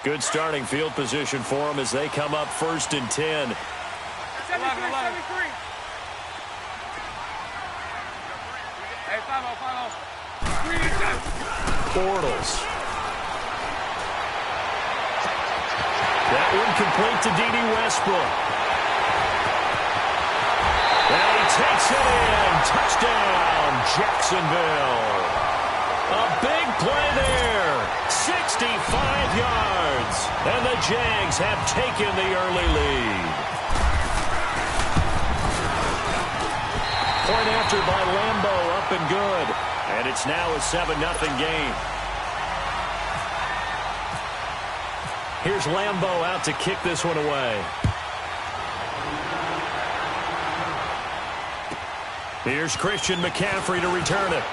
Good starting field position for them as they come up 1st and 10. 73. Hey, 5-0. Bortles. That one complete to D.D. Westbrook. And he takes it in. Touchdown, Jacksonville. A big play there. 65 yards. And the Jags have taken the early lead. Point after by Lambo, up and good. And it's now a 7-0 game. Here's Lambo out to kick this one away. Here's Christian McCaffrey to return it.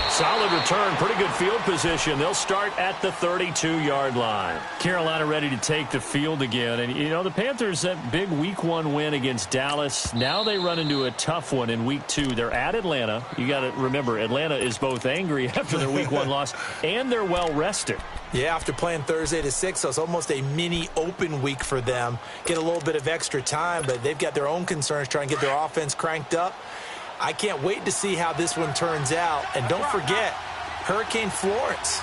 Solid return, pretty good field position. They'll start at the 32-yard line. Carolina ready to take the field again. And, you know, the Panthers, that big Week 1 win against Dallas, now they run into a tough one in Week 2. They're at Atlanta. You got to remember, Atlanta is both angry after their Week 1 loss, and they're well-rested. Yeah, after playing Thursday to 6, so it's almost a mini open week for them. Get a little bit of extra time, but they've got their own concerns trying to get their offense cranked up. I can't wait to see how this one turns out. And don't forget, Hurricane Florence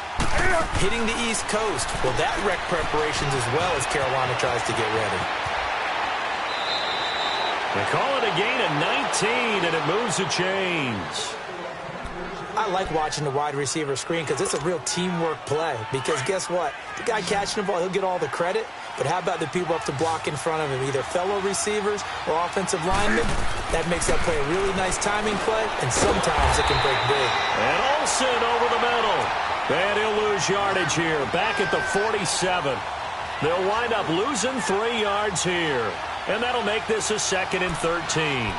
hitting the East Coast. Well, that wreck preparations as well as Carolina tries to get ready. They call it a gain of 19, and it moves the chains. I like watching the wide receiver screen because it's a real teamwork play. Because guess what? The guy catching the ball, he'll get all the credit. But how about the people up to block in front of him, either fellow receivers or offensive linemen? That makes that play a really nice timing play, and sometimes it can break big. And Olsen over the middle. And he'll lose yardage here, back at the 47. They'll wind up losing 3 yards here. And that'll make this a 2nd and 13.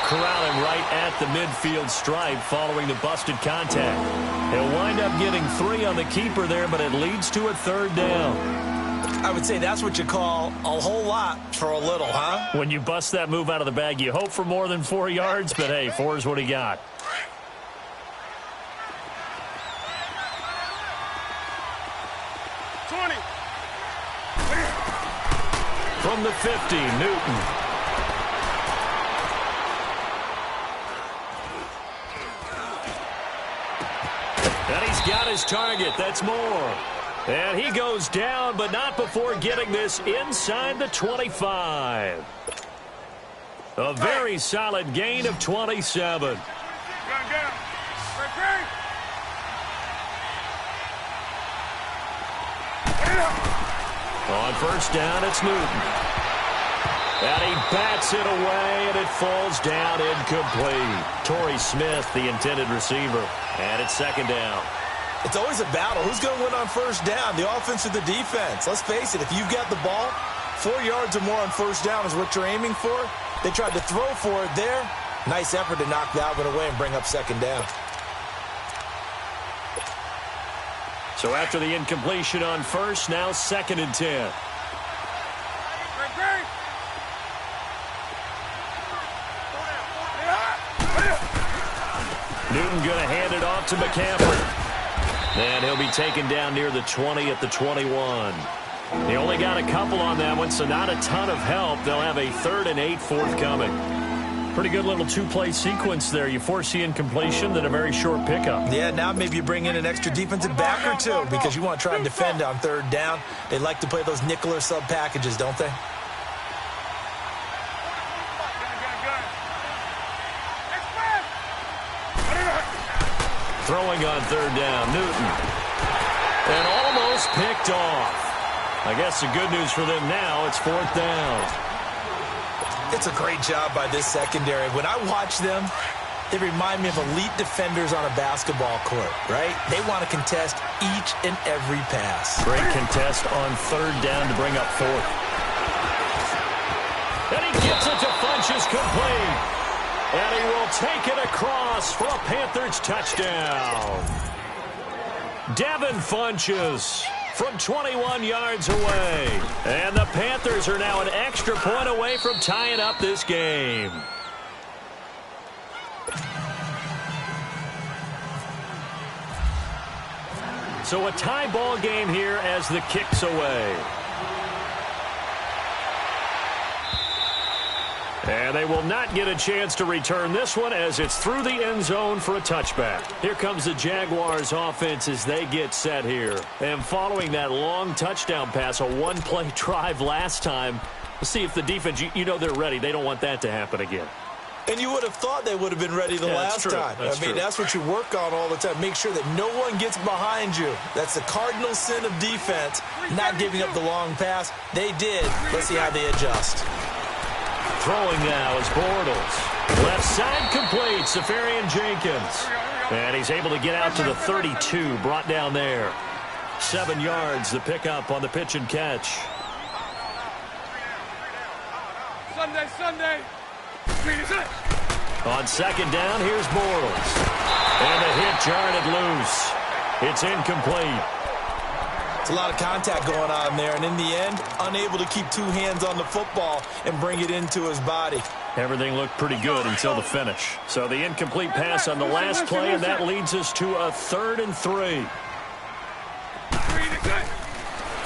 Corral him right at the midfield stripe following the busted contact. He'll wind up getting 3 on the keeper there, but it leads to a 3rd down. I would say that's what you call a whole lot for a little, huh? When you bust that move out of the bag, you hope for more than 4 yards, but hey, 4 is what he got. From the 50, Newton. And he's got his target. That's more. And he goes down, but not before getting this inside the 25. A very solid gain of 27. On 1st down, it's Newton. And he bats it away, and it falls down incomplete. Torrey Smith, the intended receiver. And it's 2nd down. It's always a battle. Who's going to win on 1st down, the offense or the defense? Let's face it, if you've got the ball, 4 yards or more on 1st down is what you're aiming for. They tried to throw for it there. Nice effort to knock that one away and bring up 2nd down. So after the incompletion on 1st, now 2nd and 10. Newton going to hand it off to McCaffrey. And he'll be taken down near the 20 at the 21. He only got a couple on that one, so not a ton of help. They'll have a 3rd and 8 forthcoming. Pretty good little 2-play sequence there. You force the incompletion, then a very short pickup. Yeah, now maybe you bring in an extra defensive back or two because you want to try and defend on 3rd down. They like to play those nickel or sub packages, don't they? Throwing on 3rd down, Newton. And almost picked off. I guess the good news for them now, it's 4th down. It's a great job by this secondary. When I watch them, they remind me of elite defenders on a basketball court, right? They want to contest each and every pass. Great contest on 3rd down to bring up 4th. And he gets it to Funchess complete. And he will take it across for a Panthers touchdown. Devin Funches from 21 yards away. And the Panthers are now an extra point away from tying up this game. So a tie ball game here as the kick's away. And they will not get a chance to return this one as it's through the end zone for a touchback. Here comes the Jaguars offense as they get set here. And following that long touchdown pass, a one-play drive last time, let's see if the defense, you know they're ready. They don't want that to happen again. And you would have thought they would have been ready the last time. That's what you work on all the time. Make sure that no one gets behind you. That's the cardinal sin of defense, not giving up the long pass. They did. Let's see how they adjust. Throwing now is Bortles. Left side complete, Safarian Jenkins. And he's able to get out to the 32, brought down there. 7 yards, the pickup on the pitch and catch. Sunday. On second down, here's Bortles. And the hit jarred it loose. It's incomplete. It's a lot of contact going on there, and in the end, unable to keep two hands on the football and bring it into his body. Everything looked pretty good until the finish. So the incomplete pass on the last play, and that leads us to a 3rd and 3.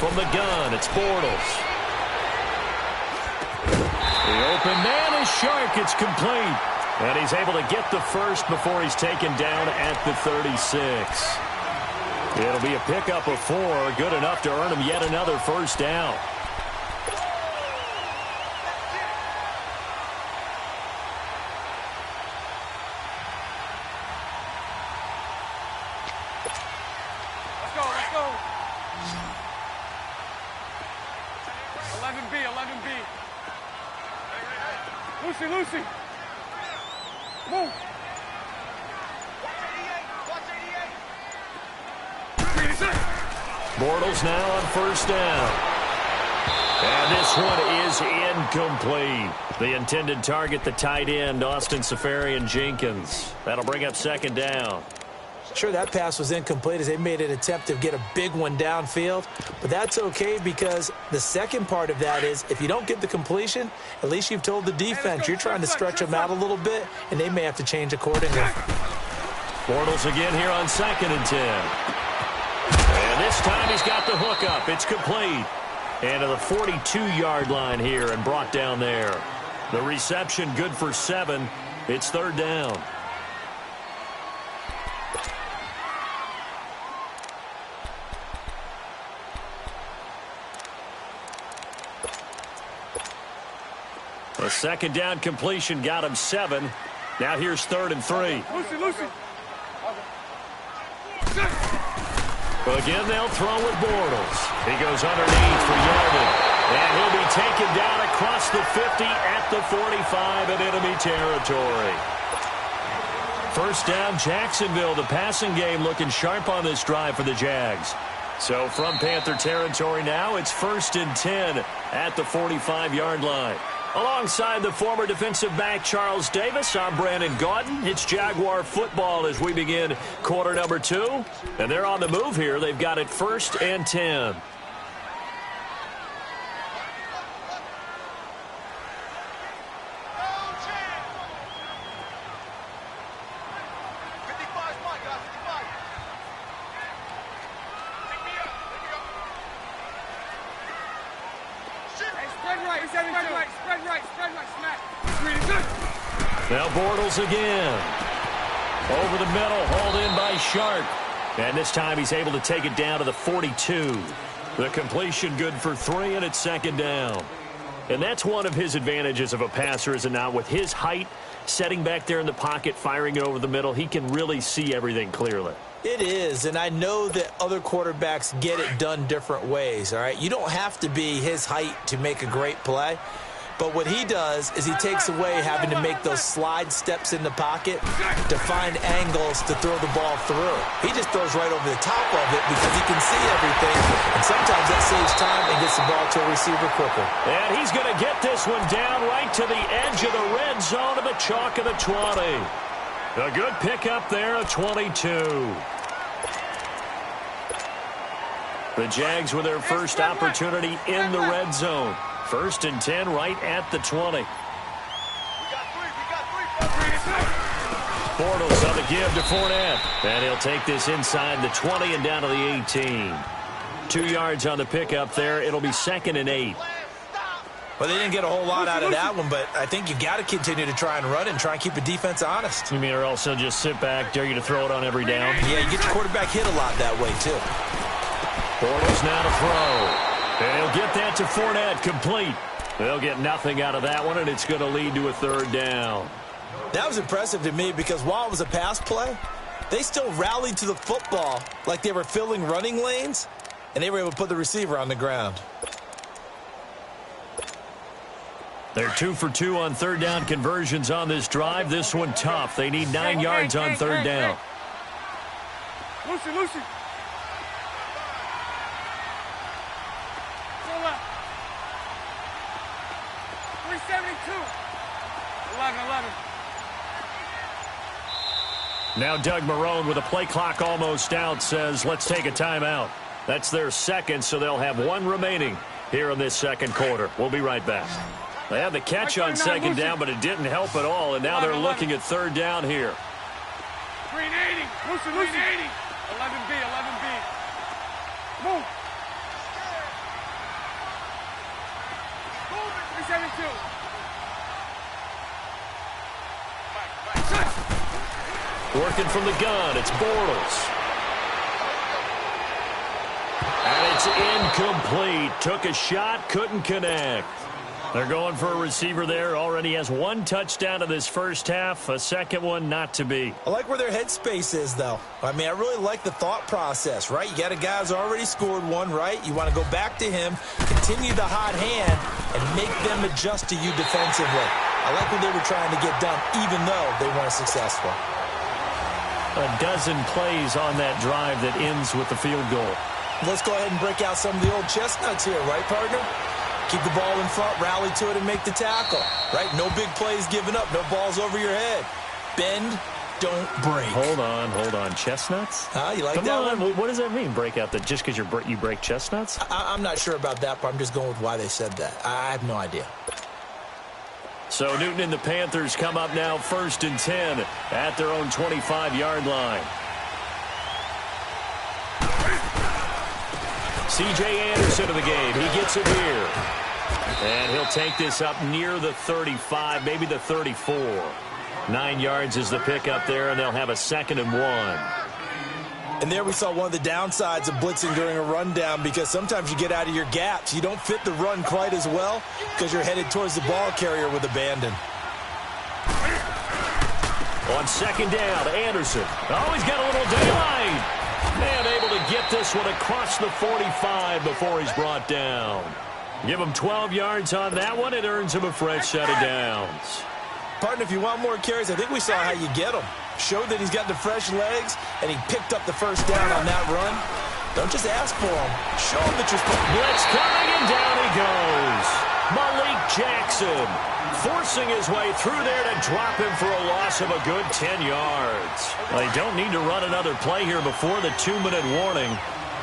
From the gun, it's Bortles. The open man is Shark. It's complete. And he's able to get the first before he's taken down at the 36. It'll be a pickup of 4, good enough to earn him yet another first down. Let's go. 11B. Lucy. Move. Bortles now on first down. And this one is incomplete. The intended target, the tight end, Austin Safarian Jenkins. That'll bring up second down. Sure, that pass was incomplete as they made an attempt to get a big one downfield, but that's okay because the second part of that is if you don't get the completion, at least you've told the defense you're trying to stretch them out a little bit, and they may have to change accordingly. Bortles again here on 2nd and 10. And this time he's got the hook up. It's complete. And to the 42-yard line here and brought down there. The reception good for 7. It's 3rd down. A second down completion got him 7. Now here's 3rd and 3. Lucy. Again, they'll throw with Bortles. He goes underneath for yardage. And he'll be taken down across the 50 at the 45 in enemy territory. First down, Jacksonville. The passing game looking sharp on this drive for the Jags. So from Panther territory now, it's 1st and 10 at the 45-yard line. Alongside the former defensive back Charles Davis, I'm Brandon Gaudin. It's Jaguar football as we begin quarter number 2. And they're on the move here. They've got it 1st and 10. Now Bortles again. Over the middle, hauled in by Shark. And this time he's able to take it down to the 42. The completion good for 3, and it's 2nd down. And that's one of his advantages of a passer, is it not? With his height, setting back there in the pocket, firing it over the middle, he can really see everything clearly. It is, and I know that other quarterbacks get it done different ways, all right? You don't have to be his height to make a great play. But what he does is he takes away having to make those slide steps in the pocket to find angles to throw the ball through. He just throws right over the top of it because he can see everything, and sometimes that saves time and gets the ball to a receiver quicker. And he's going to get this one down right to the edge of the red zone of the chalk of the 20. A good pickup there, a 22. The Jags with their first opportunity in the red zone. 1st and 10 right at the 20. Bortles on the give to Fournette. And he'll take this inside the 20 and down to the 18. 2 yards on the pickup there. It'll be 2nd and 8. Well, they didn't get a whole lot out of that one, but I think you got to continue to try and run and try and keep the defense honest. You mean, or also just sit back, dare you to throw it on every down? Yeah, you get your quarterback hit a lot that way, too. Bortles now to throw. And he'll get that to Fournette, complete. They'll get nothing out of that one, and it's going to lead to a 3rd down. That was impressive to me because while it was a pass play, they still rallied to the football like they were filling running lanes, and they were able to put the receiver on the ground. They're 2 for 2 on 3rd down conversions on this drive. This one tough. They need 9 yards on 3rd down. Lucy. 372. 11. Now Doug Marrone with a play clock almost out says, let's take a timeout. That's their second, so they'll have 1 remaining here in this 2nd quarter. We'll be right back. They had the catch on 2nd down, but it didn't help at all, and now they're looking at 3rd down here. 380. Lucy. 11B. Move. 372. Working from the gun, it's Bortles. And it's incomplete. Took a shot, couldn't connect. They're going for a receiver there. Already has 1 touchdown in this first half. A second one not to be. I like where their headspace is, though. I mean, I really like the thought process, right? You got a guy who's already scored 1, right? You want to go back to him, continue the hot hand, and make them adjust to you defensively. I like what they were trying to get done, even though they weren't successful. A dozen plays on that drive that ends with the field goal. Let's go ahead and break out some of the old chestnuts here, right, partner? Keep the ball in front, rally to it, and make the tackle, right? No big plays given up, no balls over your head. Bend, don't break. Hold on. Chestnuts? You like Come that on. one? What does that mean, break out? Just because you break chestnuts? I'm not sure about that, but I'm just going with why they said that. I have no idea. So Newton and the Panthers come up now 1st and 10 at their own 25-yard line. C.J. Anderson of the game. He gets it here. And he'll take this up near the 35, maybe the 34. 9 yards is the pickup there, and they'll have a 2nd and 1. And there we saw one of the downsides of blitzing during a rundown because sometimes you get out of your gaps. You don't fit the run quite as well because you're headed towards the ball carrier with abandon. On 2nd down, Anderson. Oh, he's got a little daylight. And able to get this one across the 45 before he's brought down. Give him 12 yards on that one. It earns him a fresh set of downs. Partner, if you want more carries, I think we saw how you get them. Showed that he's got the fresh legs, and he picked up the first down on that run. Don't just ask for him. Show him that you're supposed to. Blitz coming, and down he goes. Malik Jackson forcing his way through there to drop him for a loss of a good 10 yards. They don't need to run another play here before the 2-minute warning.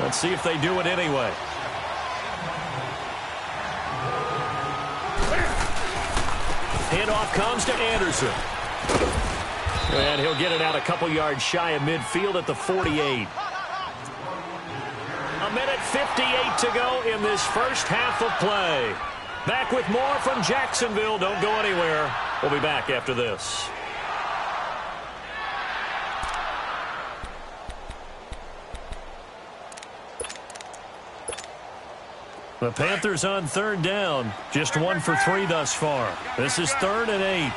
Let's see if they do it anyway. Handoff comes to Anderson. And he'll get it out a couple yards shy of midfield at the 48. A minute 58 to go in this first half of play. Back with more from Jacksonville. Don't go anywhere. We'll be back after this. The Panthers on 3rd down. Just 1 for 3 thus far. This is 3rd and 8.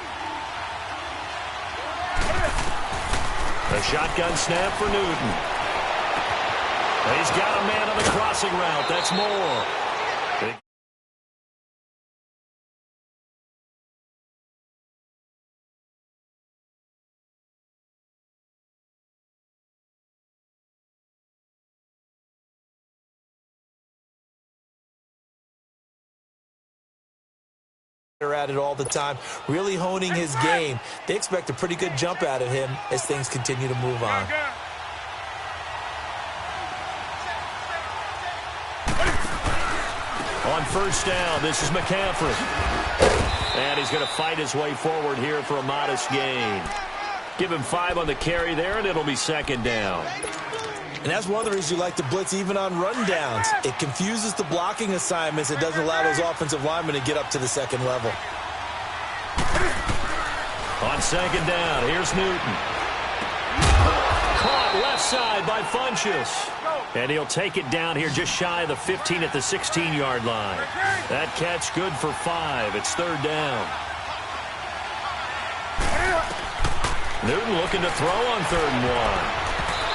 A shotgun snap for Newton. He's got a man on the crossing route. That's Moore. They're at it all the time, really honing his game. They expect a pretty good jump out of him as things continue to move on. On first down, this is McCaffrey. And he's going to fight his way forward here for a modest gain. Give him 5 on the carry there, and it'll be second down. And that's one of the reasons you like to blitz even on rundowns. It confuses the blocking assignments. It doesn't allow those offensive linemen to get up to the second level. On second down, here's Newton. Caught left side by Funchess. And he'll take it down here just shy of the 15 at the 16-yard line. That catch good for 5. It's third down. Newton looking to throw on 3rd and 1.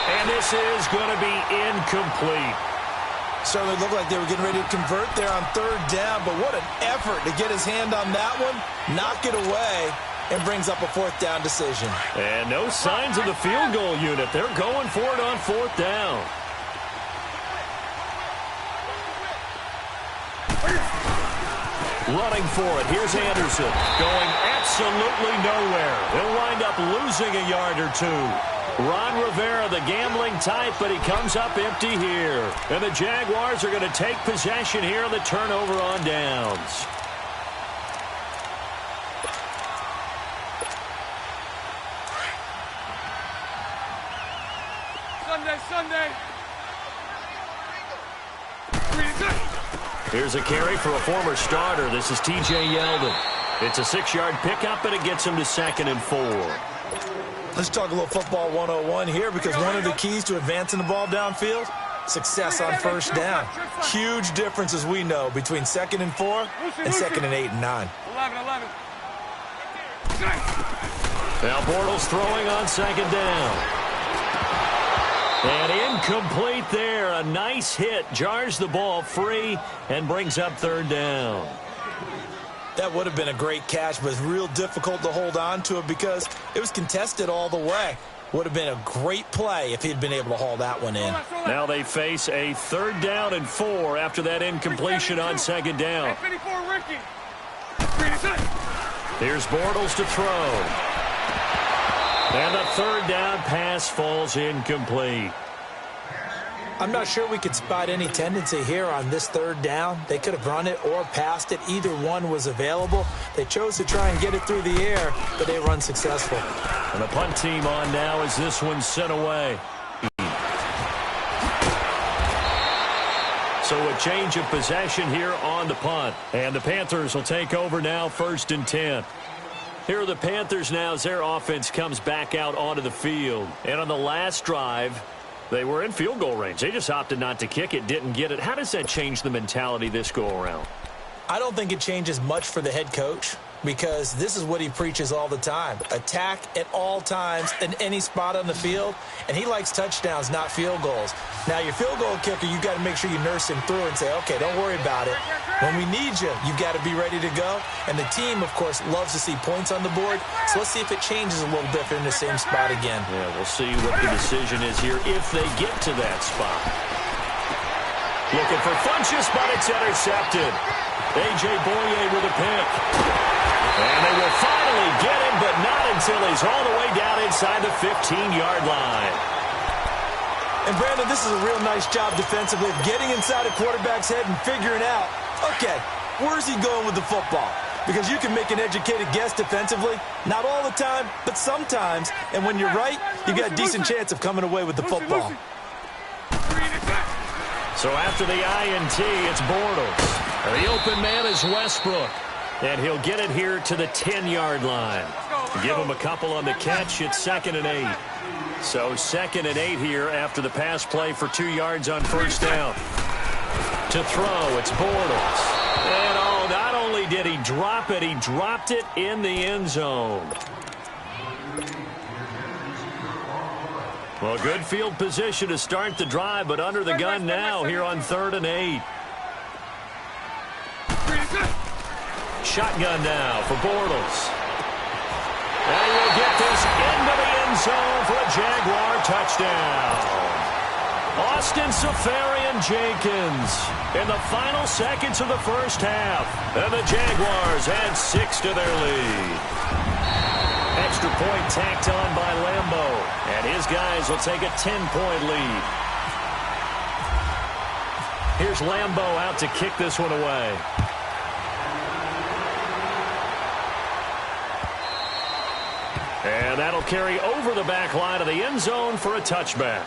And this is going to be incomplete. Certainly looked like they were getting ready to convert there on 3rd down, but what an effort to get his hand on that one, knock it away, and brings up a 4th down decision. And no signs of the field goal unit. They're going for it on 4th down. Running for it. Here's Anderson. Going absolutely nowhere. He'll wind up losing a yard or 2. Ron Rivera, the gambling type, but he comes up empty here. And the Jaguars are going to take possession here on the turnover on downs. Sunday. Here's a carry for a former starter. This is T.J. Yeldon. It's a 6-yard pickup, and it gets him to 2nd and 4. Let's talk a little football 101 here, because one of the keys to advancing the ball downfield, success on first down. Huge difference, as we know, between 2nd and 4 and 2nd and 8 and 9. 11. Now Bortles throwing on 2nd down. And incomplete there. A nice hit. Jars the ball free and brings up 3rd down. That would have been a great catch, but it's real difficult to hold on to it because it was contested all the way. Would have been a great play if he'd been able to haul that one in. Now they face a 3rd down and 4 after that incompletion on 2nd down. Here's Bortles to throw. And the 3rd down pass falls incomplete. I'm not sure we could spot any tendency here on this 3rd down. They could have run it or passed it. Either one was available. They chose to try and get it through the air, but they run successful. And the punt team on now as this one's sent away. So a change of possession here on the punt. And the Panthers will take over now, 1st and 10. Here are the Panthers now as their offense comes back out onto the field. And on the last drive, they were in field goal range. They just opted not to kick it, didn't get it. How does that change the mentality this go-around? I don't think it changes much for the head coach, because this is what he preaches all the time. Attack at all times in any spot on the field, and he likes touchdowns, not field goals. Now, your field goal kicker, you got to make sure you nurse him through and say, okay, don't worry about it. When we need you, you got to be ready to go. And the team, of course, loves to see points on the board. So let's see if it changes a little bit if they're in the same spot again. Yeah, we'll see what the decision is here if they get to that spot. Looking for Funchess, but it's intercepted. A.J. Boye with a pick. And they will finally get him, but not until he's all the way down inside the 15-yard line. And, Brandon, this is a real nice job defensively of getting inside a quarterback's head and figuring out, okay, where's he going with the football? Because you can make an educated guess defensively. Not all the time, but sometimes. And when you're right, you got a decent chance of coming away with the football. So after the INT, it's Bortles. The open man is Westbrook. And he'll get it here to the 10-yard line. Give him a couple on the catch. It's 2nd and 8. So 2nd and 8 here after the pass play for 2 yards on first down. To throw, it's Bortles. And oh, not only did he drop it, he dropped it in the end zone. Well, good field position to start the drive, but under the gun now here on 3rd and 8. Shotgun now for Bortles. And he will get this into the end zone for a Jaguar touchdown. Austin Safarian-Jenkins in the final seconds of the first half. And the Jaguars add 6 to their lead. Extra point tacked on by Leemo. And his guys will take a 10-point lead. Here's Leemo out to kick this one away. And that'll carry over the back line of the end zone for a touchback.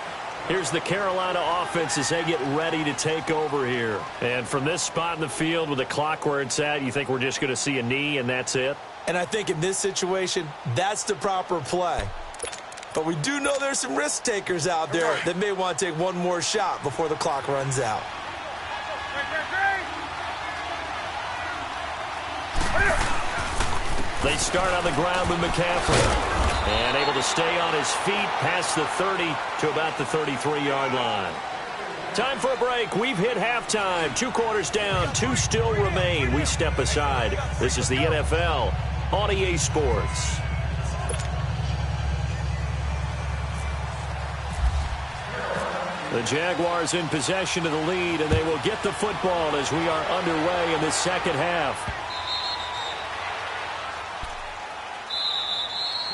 Here's the Carolina offense as they get ready to take over here. And from this spot in the field with the clock where it's at, you think we're just going to see a knee and that's it? And I think in this situation, that's the proper play. But we do know there's some risk takers out there that may want to take one more shot before the clock runs out. They start on the ground with McCaffrey. And able to stay on his feet past the 30 to about the 33-yard line. Time for a break. We've hit halftime. 2 quarters down. 2 still remain. We step aside. This is the NFL on EA Sports. The Jaguars in possession of the lead, and they will get the football as we are underway in the second half.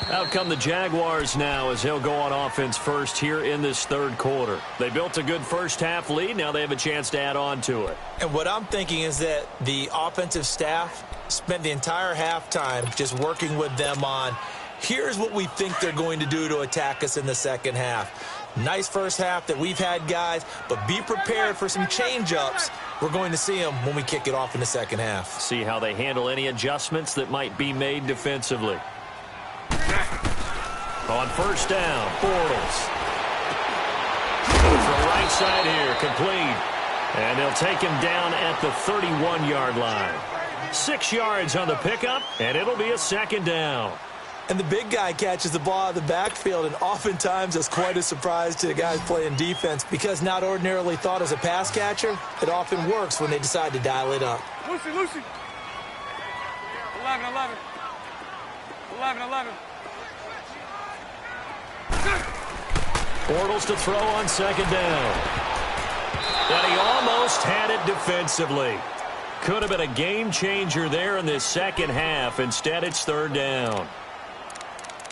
Out come the Jaguars now as they'll go on offense first here in this third quarter. They built a good first half lead. Now they have a chance to add on to it. And what I'm thinking is that the offensive staff spent the entire halftime just working with them on, here's what we think they're going to do to attack us in the second half. Nice first half that we've had, guys, but be prepared for some change-ups. We're going to see them when we kick it off in the second half. See how they handle any adjustments that might be made defensively. On first down, Bortles. From right side here, complete. And they'll take him down at the 31-yard line. 6 yards on the pickup, and it'll be a second down. And the big guy catches the ball out of the backfield, and oftentimes it's quite a surprise to the guys playing defense because not ordinarily thought as a pass catcher, it often works when they decide to dial it up. Lucy. 11. 11. Bortles to throw on second down. And he almost had it defensively. Could have been a game changer there in this second half. Instead, it's third down.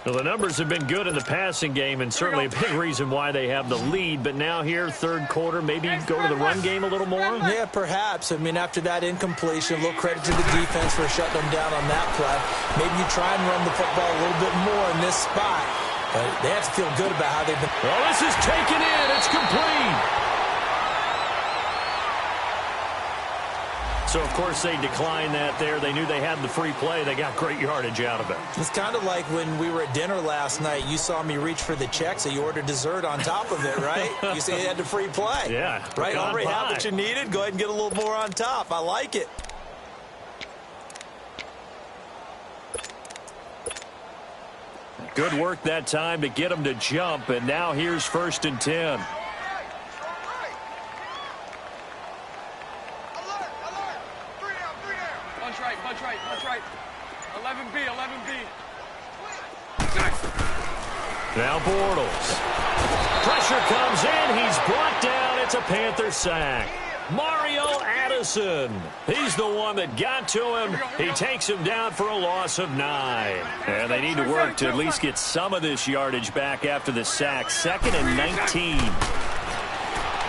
Well, the numbers have been good in the passing game and certainly a big reason why they have the lead. But now here, third quarter, maybe go to the run game a little more? Yeah, perhaps. I mean, after that incompletion, a little credit to the defense for shutting them down on that play. Maybe you try and run the football a little bit more in this spot. But they have to feel good about how they've been. Well, this is taken in. It's complete. So, of course, they declined that there. They knew they had the free play. They got great yardage out of it. It's kind of like when we were at dinner last night. You saw me reach for the check, so you ordered dessert on top of it, right? You say you had the free play. Yeah. Right, already have what you needed. Go ahead and get a little more on top. I like it. Good work that time to get them to jump, and now here's 1st and 10. Punch right. 11B. Now Bortles. Pressure comes in. He's brought down. It's a Panther sack. Mario Addison. He's the one that got to him. He takes him down for a loss of 9. And they need to work to at least get some of this yardage back after the sack. 2nd and 19.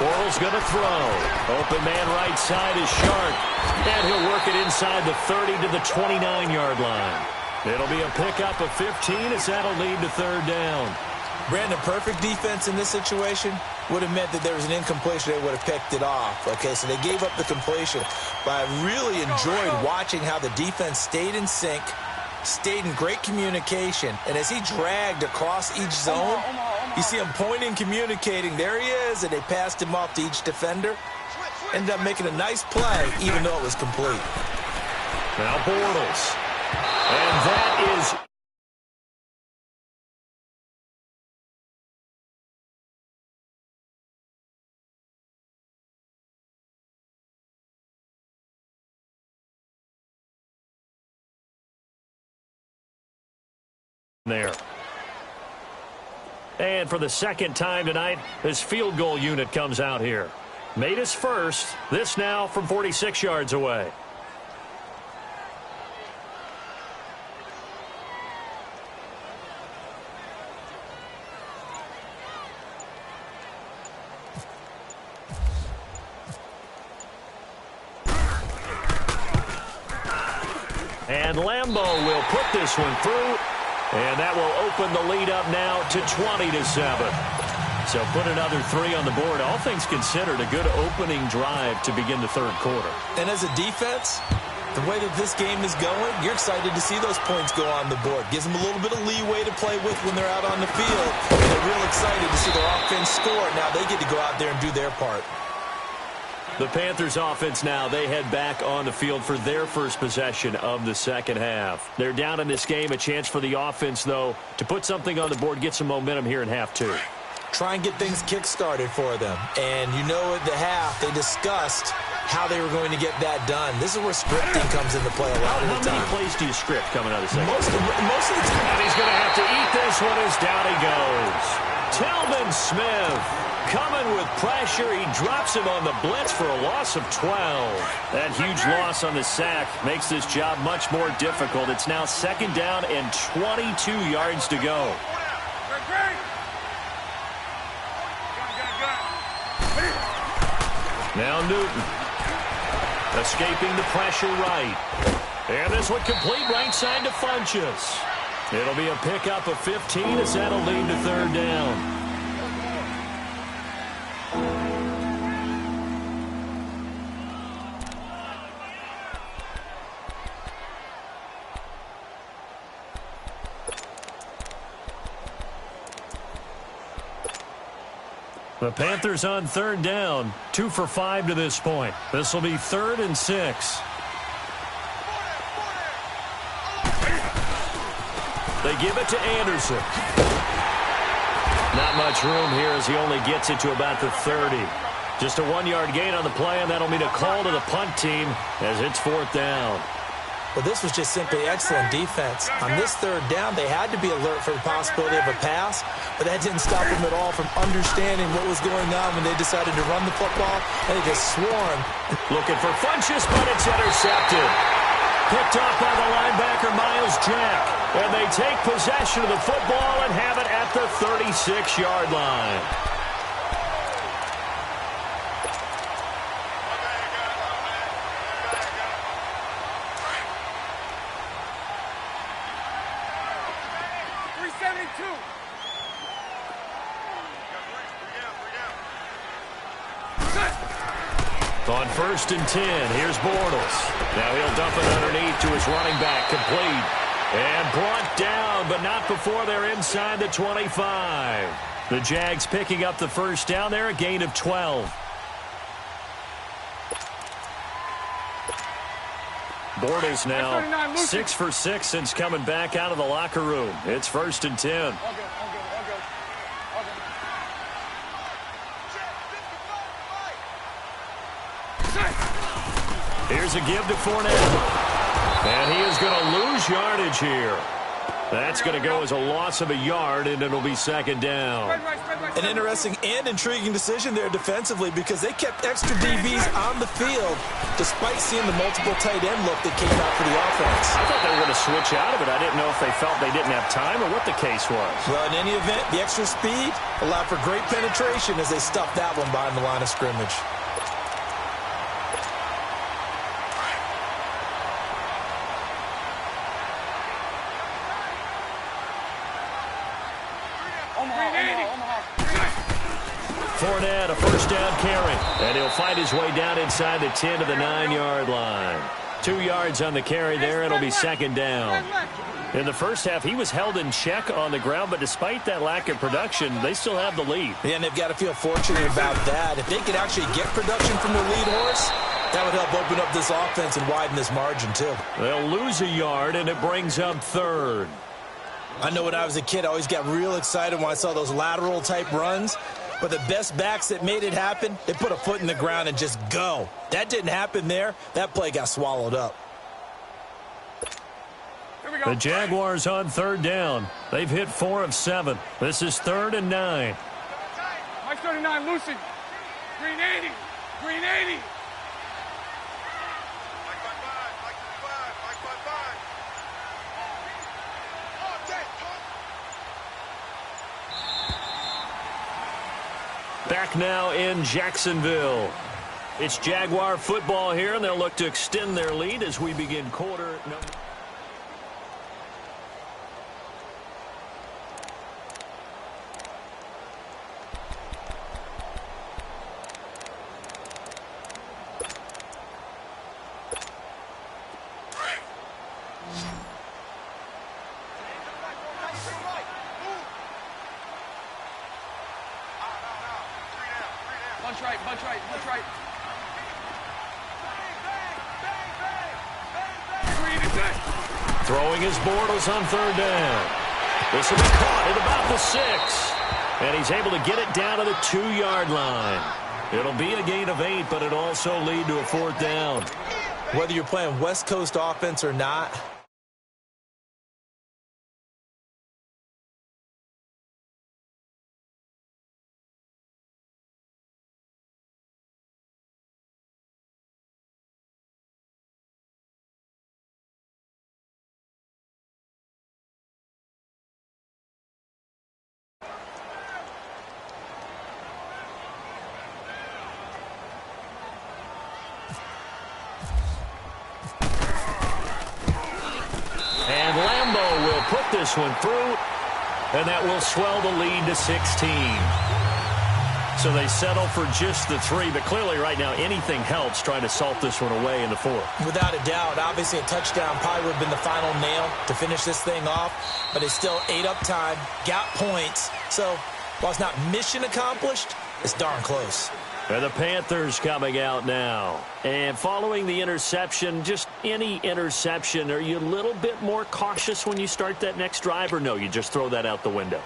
Bortles going to throw. Open man right side is Sharp. And he'll work it inside the 30 to the 29-yard line. It'll be a pickup of 15 as that'll lead to third down. Brandon, perfect defense in this situation would have meant that there was an incompletion. They would have picked it off. Okay, so they gave up the completion. But I really enjoyed watching how the defense stayed in sync, stayed in great communication. And as he dragged across each zone, you see him pointing, communicating. There he is, and they passed him off to each defender. Ended up making a nice play, even though it was complete. Now Bortles. And that is... there. And for the second time tonight, this field goal unit comes out here. Made his first. This now from 46 yards away. And Leemo will put this one through. And that will open the lead up now to 20-7. So put another 3 on the board. All things considered, a good opening drive to begin the third quarter. And as a defense, the way that this game is going, you're excited to see those points go on the board. Gives them a little bit of leeway to play with when they're out on the field. And they're real excited to see their offense score. Now they get to go out there and do their part. The Panthers offense now, they head back on the field for their first possession of the second half. They're down in this game. A chance for the offense, though, to put something on the board, get some momentum here in half two. Try and get things kick-started for them. And you know at the half, they discussed how they were going to get that done. This is where scripting comes into play a lot of the time. How many plays do you script coming out of the second? Most of the time. And he's going to have to eat this one as down he goes. Tillman Smith coming with pressure. He drops him on the blitz for a loss of 12. That huge loss on the sack makes this job much more difficult. It's now second down and 22 yards to go. Now Newton escaping the pressure right. And this one complete right side to Funchess. It'll be a pickup of 15 as that'll lead to third down. The Panthers on third down, 2 for 5 to this point. This will be 3rd and 6. They give it to Anderson. Not much room here as he only gets it to about the 30. Just a 1-yard gain on the play, and that'll mean a call to the punt team as it's 4th down. Well, this was just simply excellent defense. On this third down, they had to be alert for the possibility of a pass, but that didn't stop them at all from understanding what was going on when they decided to run the football, and they just swarmed. Looking for Funchess, but it's intercepted. Picked off by the linebacker, Miles Jack, and they take possession of the football and have it at the 36-yard line. On 1st and 10, here's Bortles. Now he'll dump it underneath to his running back, complete. And brought down, but not before they're inside the 25. The Jags picking up the first down there, a gain of 12. Bortles now 6 for 6 since coming back out of the locker room. It's 1st and 10. Here's a give to Fournette. And he is going to lose yardage here. That's going to go as a loss of a yard, and it'll be 2nd down. An interesting and intriguing decision there defensively because they kept extra DBs on the field despite seeing the multiple tight end look that came out for the offense. I thought they were going to switch out of it. I didn't know if they felt they didn't have time or what the case was. Well, in any event, the extra speed allowed for great penetration as they stuffed that one behind the line of scrimmage. Fournette, a first down carry. And he'll fight his way down inside the 10 to the 9-yard line. 2 yards on the carry there. It'll be 2nd down. In the first half, he was held in check on the ground, but despite that lack of production, they still have the lead. Yeah, and they've got to feel fortunate about that. If they could actually get production from their lead horse, that would help open up this offense and widen this margin, too. They'll lose a yard, and it brings up 3rd. I know when I was a kid, I always got real excited when I saw those lateral-type runs. But the best backs that made it happen, they put a foot in the ground and just go. That didn't happen there. That play got swallowed up. Here we go. The Jaguars on third down. They've hit 4 of 7. This is 3rd and 9. Mike 39, Lucy. Green 80. Green 80. Back now in Jacksonville. It's Jaguar football here, and they'll look to extend their lead as we begin quarter number. Bunch right, bunch right, bunch right. Throwing his Bortles on third down. This will be caught at about the 6. And he's able to get it down to the 2-yard line. It'll be a gain of 8, but it'll also lead to a 4th down. Whether you're playing West Coast offense or not, And Lambo will put this one through, and that will swell the lead to 16. So they settle for just the 3, but clearly right now anything helps trying to salt this one away in the 4th. without a doubt, obviously a touchdown probably would have been the final nail to finish this thing off, but it's still ate up time, got points. So while it's not mission accomplished, it's darn close. And the Panthers coming out now. And following the interception, just any interception, are you a little bit more cautious when you start that next drive, or no, you just throw that out the window?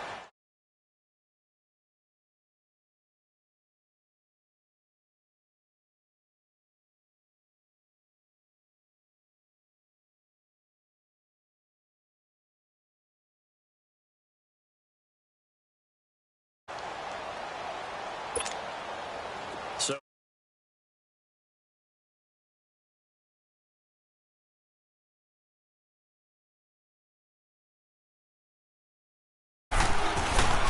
So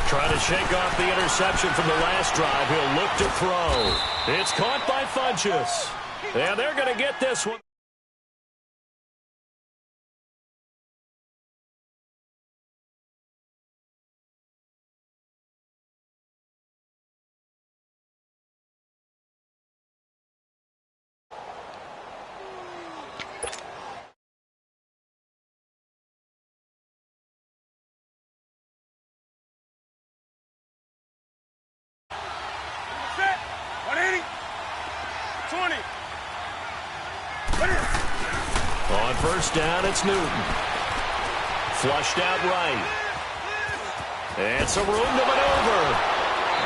trying to shake off the interception from the last drive. He'll look to throw. It's caught by Funchess. And they're going to get this one. Set. 180. 20. On first down, it's Newton. Flushed out right. And some room to maneuver.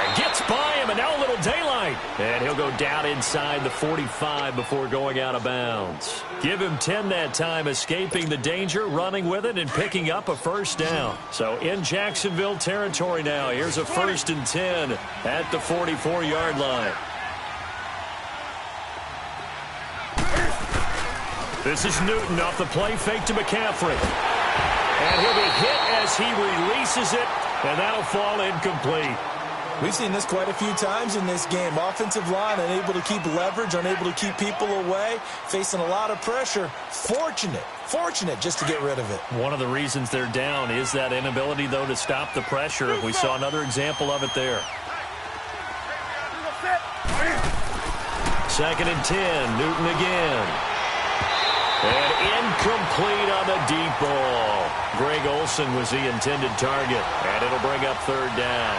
And gets by him, and now a little daylight. And he'll go down inside the 45 before going out of bounds. Give him 10 that time, escaping the danger, running with it, and picking up a first down. So in Jacksonville territory now. Here's a 1st and 10 at the 44-yard line. This is Newton off the play fake to McCaffrey. And he'll be hit as he releases it, and that'll fall incomplete. We've seen this quite a few times in this game. Offensive line unable to keep leverage, unable to keep people away, facing a lot of pressure. Fortunate just to get rid of it. One of the reasons they're down is that inability, though, to stop the pressure. We saw another example of it there. 2nd and 10, Newton again. And incomplete on the deep ball. Greg Olsen was the intended target, and it'll bring up 3rd down.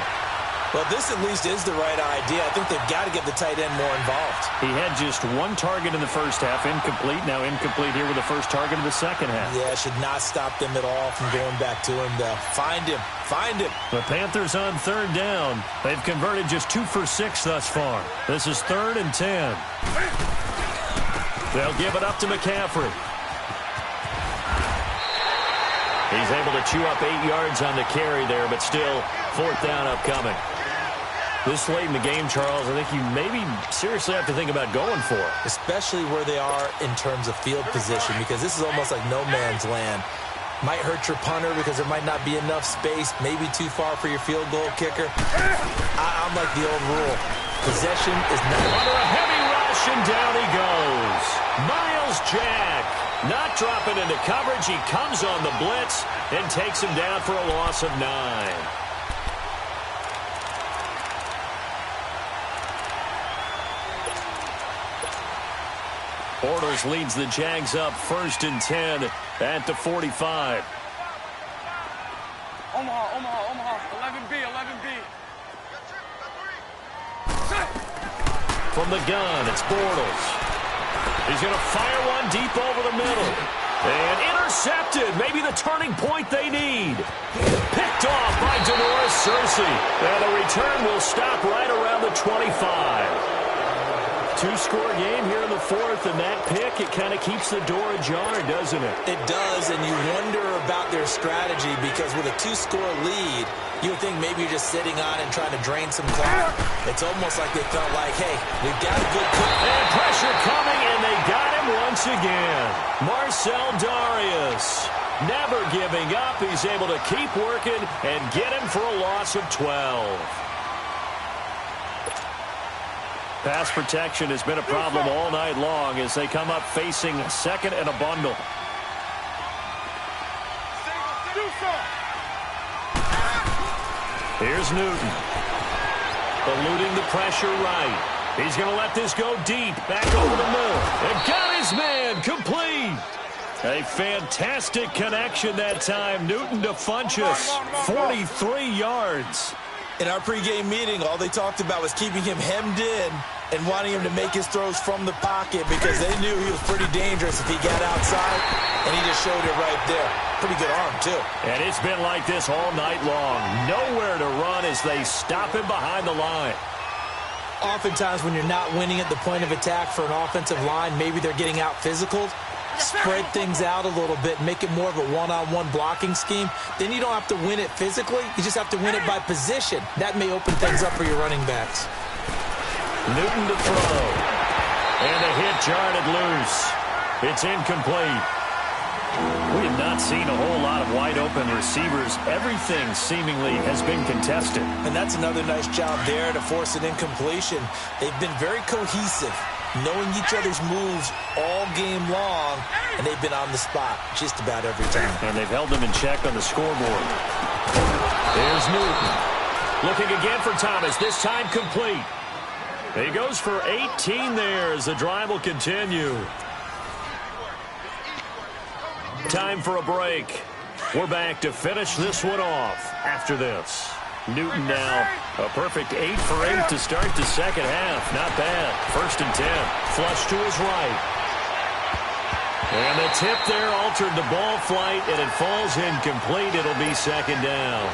Well, this at least is the right idea. I think they've got to get the tight end more involved. He had just 1 target in the first half, incomplete. Now incomplete here with the first target of the second half. Yeah, should not stop them at all from going back to him, though. Find him. The Panthers on 3rd down. They've converted just 2 for 6 thus far. This is 3rd and 10. They'll give it up to McCaffrey. He's able to chew up 8 yards on the carry there, but still 4th down upcoming. This late in the game, Charles, I think you maybe seriously have to think about going for it. Especially where they are in terms of field position, because this is almost like no man's land. Might hurt your punter because there might not be enough space, maybe too far for your field goal kicker. I'm like the old rule. Possession is not... Under a heavy rush, and down he goes. Miles Jack not dropping into coverage. He comes on the blitz and takes him down for a loss of 9. Bortles leads the Jags up 1st and 10 at the 45. Omaha. 11B. From the gun, it's Bortles. He's going to fire one deep over the middle. And intercepted. Maybe the turning point they need. Picked off by Denoris Cersei. And the return will stop right around the 25. 2-score game here in the 4th, and that pick, it kind of keeps the door ajar, doesn't it? It does, and you wonder about their strategy, because with a 2-score lead, you would think maybe you're just sitting on and trying to drain some clock. It's almost like they felt like, hey, we've got a good cook. And pressure coming, and they got him once again. Marcel Darius, never giving up. He's able to keep working and get him for a loss of 12. Pass protection has been a problem all night long as they come up facing 2nd and a bundle. Here's Newton. Eluding the pressure right. He's going to let this go deep. Back over the middle. And got his man complete. A fantastic connection that time. Newton to Funchess. 43 yards. In our pregame meeting, all they talked about was keeping him hemmed in and wanting him to make his throws from the pocket because they knew he was pretty dangerous if he got outside, and he just showed it right there. Pretty good arm, too. And it's been like this all night long. Nowhere to run as they stop him behind the line. Oftentimes when you're not winning at the point of attack for an offensive line, maybe they're getting out physical. Spread things out a little bit, make it more of a one-on-one blocking scheme. Then you don't have to win it physically. You just have to win it by position. That may open things up for your running backs. Newton to throw. And a hit jarred loose. It's incomplete. We have not seen a whole lot of wide-open receivers. Everything seemingly has been contested. And that's another nice job there to force an incompletion. They've been very cohesive, knowing each other's moves all game long, and they've been on the spot just about every time. And they've held them in check on the scoreboard. There's Newton. Looking again for Thomas, this time complete. He goes for 18 there as the drive will continue. Time for a break. We're back to finish this one off after this. Newton now a perfect 8 for 8 to start the second half. Not bad. 1st and 10. Flush to his right. And the tip there altered the ball flight, and it falls incomplete. It'll be 2nd down.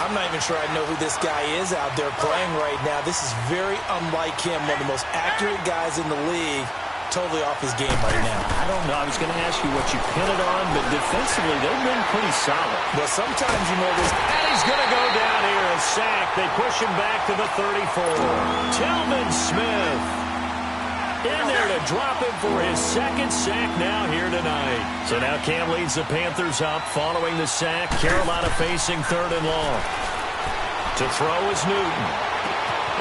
I'm not even sure I know who this guy is out there playing right now. This is very unlike him, one of the most accurate guys in the league. Totally off his game right now. I don't know. I was going to ask you what you pin it on, but defensively, they've been pretty solid. Well, sometimes you know this. And he's going to go down here and sack. They push him back to the 34. Tillman Smith in there to drop him for his 2nd sack now here tonight. So now Cam leads the Panthers up following the sack. Carolina facing 3rd and long. To throw is Newton.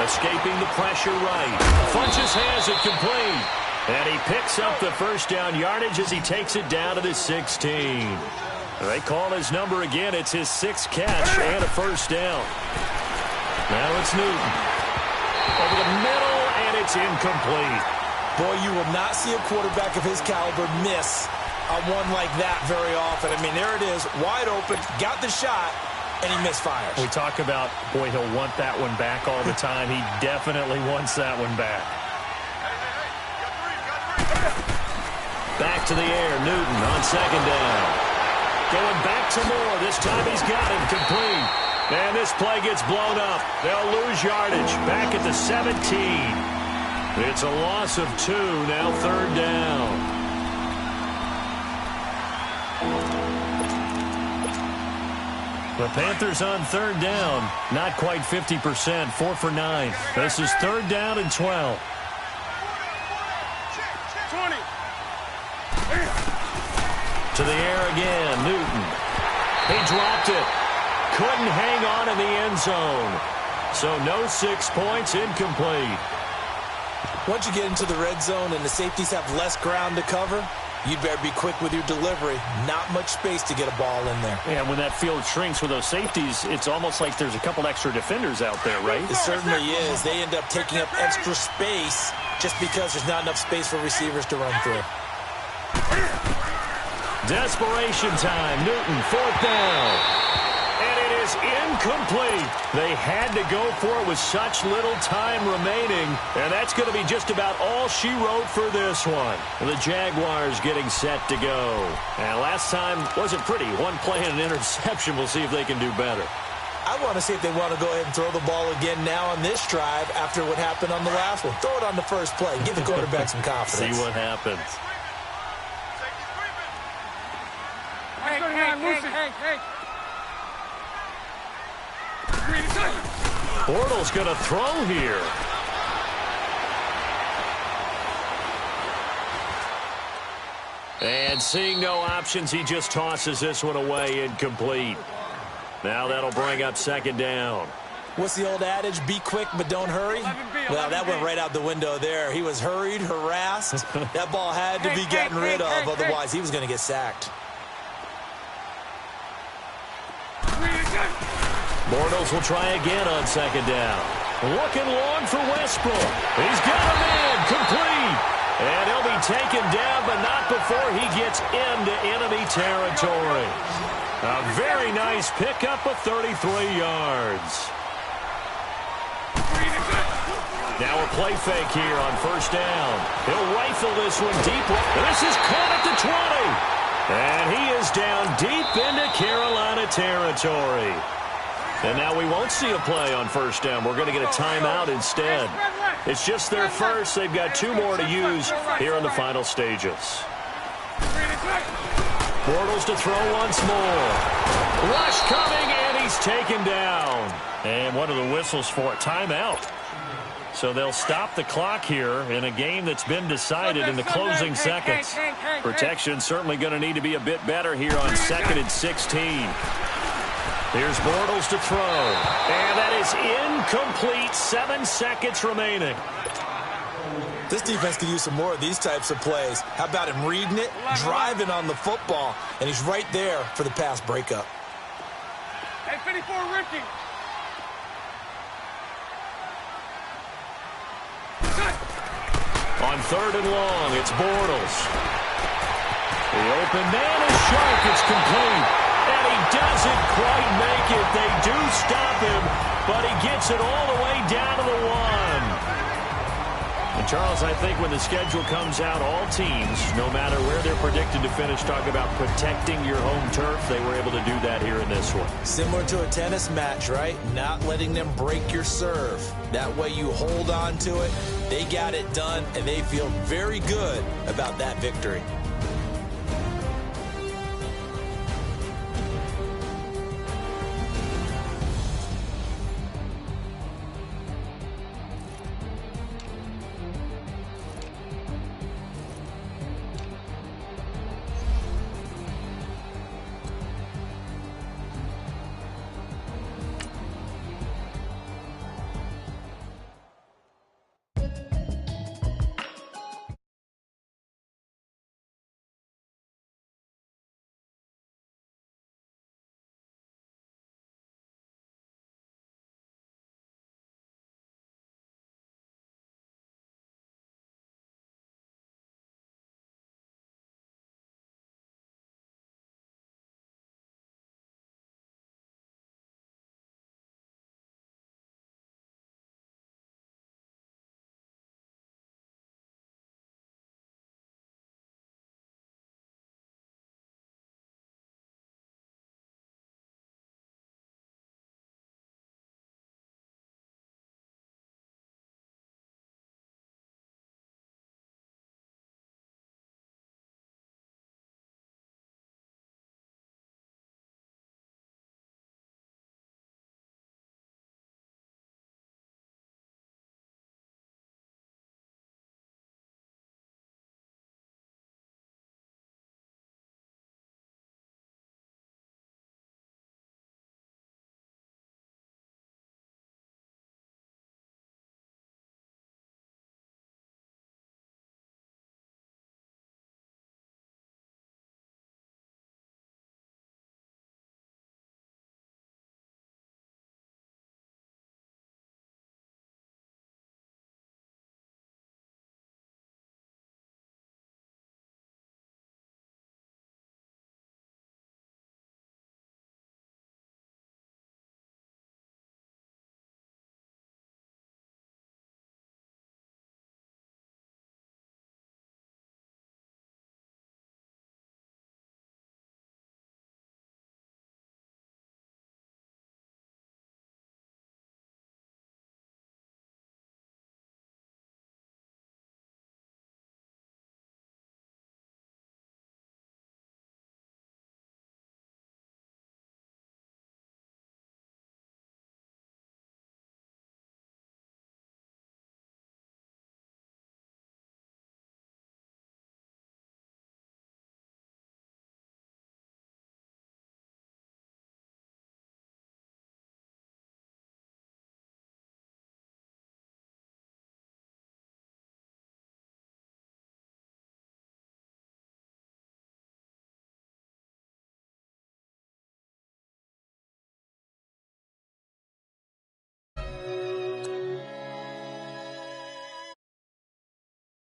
Escaping the pressure right. Funchess has it complete. And he picks up the 1st down yardage as he takes it down to the 16. They call his number again. It's his 6th catch and a 1st down. Now it's Newton. Over the middle, and it's incomplete. Boy, you will not see a quarterback of his caliber miss on one like that very often. I mean, there it is, wide open, got the shot, and he misfires. We talk about, boy, he'll want that one back all the time. He definitely wants that one back. Back to the air, Newton on 2nd down. Going back to Moore. This time he's got him complete. And this play gets blown up. They'll lose yardage. Back at the 17. It's a loss of 2, now 3rd down. The Panthers on third down. Not quite 50%. 4 for 9. This is third down and 12. 20. To the air again. Newton. He dropped it. Couldn't hang on in the end zone. So no 6 points. Incomplete. Once you get into the red zone and the safeties have less ground to cover, you'd better be quick with your delivery. Not much space to get a ball in there. And when that field shrinks with those safeties, it's almost like there's a couple extra defenders out there, right? It certainly is. They end up taking up extra space just because there's not enough space for receivers to run through. Desperation time. Newton, fourth down. And it is incomplete. They had to go for it with such little time remaining. And that's going to be just about all she wrote for this one. The Jaguars getting set to go. And last time wasn't pretty. One play and an interception. We'll see if they can do better. I want to see if they want to go ahead and throw the ball again now on this drive after what happened on the last one. Throw it on the first play. Give the quarterback some confidence. See what happens. Hey. Bortles going to throw here. And seeing no options, he just tosses this one away, incomplete. Now that'll bring up second down. What's the old adage? Be quick, but don't hurry. Well, that went right out the window there. He was hurried, harassed. That ball had to be gotten rid of, otherwise he was going to get sacked. Bortles will try again on second down. Looking long for Westbrook. He's got a man, complete. And he'll be taken down, but not before he gets into enemy territory. A very nice pickup of 33 yards. Now a play fake here on first down. He'll rifle this one deep. This is caught at the 20. And he is down deep into Carolina territory. And now we won't see a play on first down. We're going to get a timeout instead. It's just their first. They've got 2 more to use here in the final stages. Bortles to throw once more. Rush coming, and he's taken down. And what are the whistles for it? Timeout. So they'll stop the clock here in a game that's been decided in the closing seconds. Protection certainly going to need to be a bit better here on 2nd and 16. Here's Bortles to throw. And that is incomplete. 7 seconds remaining. This defense could use some more of these types of plays. How about him reading it, driving on the football, and he's right there for the pass breakup. Hey, 54, Ricky. On third and long, it's Bortles. The open man is sharp. It's complete. And he doesn't quite make it. They do stop him, but he gets it all the way down to the 1. And Charles, I think when the schedule comes out, all teams, no matter where they're predicted to finish, talk about protecting your home turf. They were able to do that here in this one. Similar to a tennis match, right? Not letting them break your serve. That way you hold on to it. They got it done, and they feel very good about that victory.